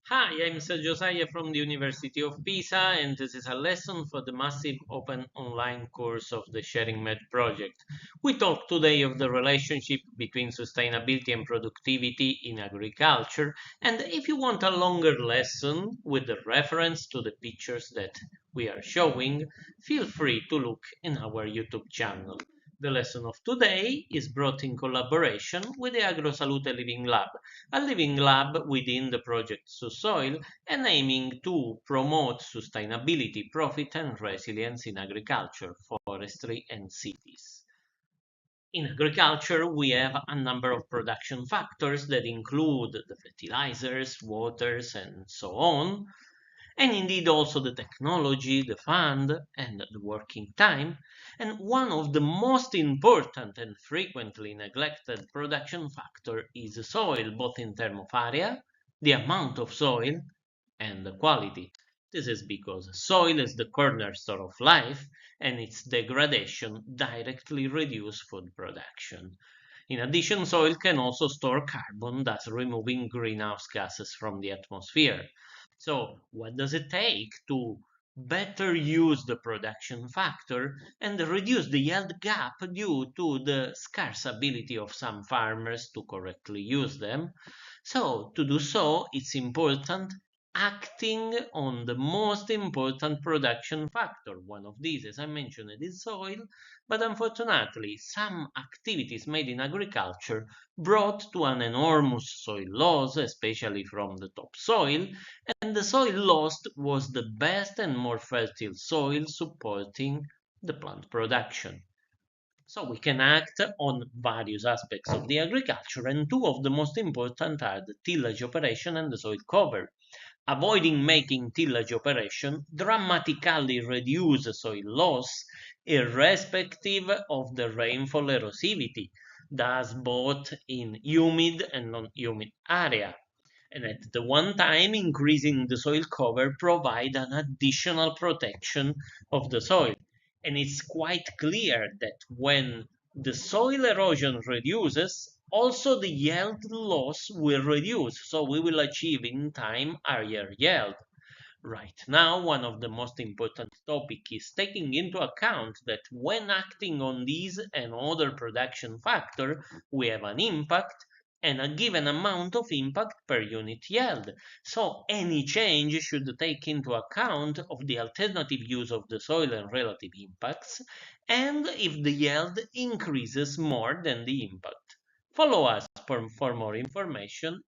Hi, I'm Sir Josiah from the University of Pisa, and this is a lesson for the massive open online course of the SHARInG-MeD project. We talk today of the relationship between sustainability and productivity in agriculture, and if you want a longer lesson with the reference to the pictures that we are showing, feel free to look in our YouTube channel. The lesson of today is brought in collaboration with the AgroSalute Living Lab, a living lab within the project SuSoil and aiming to promote sustainability, profit and resilience in agriculture, forestry and cities. In agriculture, we have a number of production factors that include the fertilizers, waters, and so on, and indeed also the technology, the fund, and the working time. And one of the most important and frequently neglected production factor is soil, both in terms of area, the amount of soil, and the quality. This is because soil is the cornerstone of life, and its degradation directly reduces food production. In addition, soil can also store carbon, thus removing greenhouse gases from the atmosphere. So, what does it take to better use the production factor and reduce the yield gap due to the scarce ability of some farmers to correctly use them? So, to do so, it's important acting on the most important production factor. One of these, as I mentioned, is soil, but unfortunately, some activities made in agriculture brought to an enormous soil loss, especially from the topsoil, and the soil lost was the best and more fertile soil supporting the plant production. So we can act on various aspects of the agriculture, and two of the most important are the tillage operation and the soil cover. Avoiding making tillage operation dramatically reduce soil loss irrespective of the rainfall erosivity, thus both in humid and non-humid area. And at the one time, increasing the soil cover provide an additional protection of the soil. And it's quite clear that when the soil erosion reduces, also the yield loss will reduce. So we will achieve in time higher yield. Right now, one of the most important topics is taking into account that when acting on these and other production factor, we have an impact and a given amount of impact per unit yield. So any change should take into account of the alternative use of the soil and relative impacts, and if the yield increases more than the impact. Follow us for more information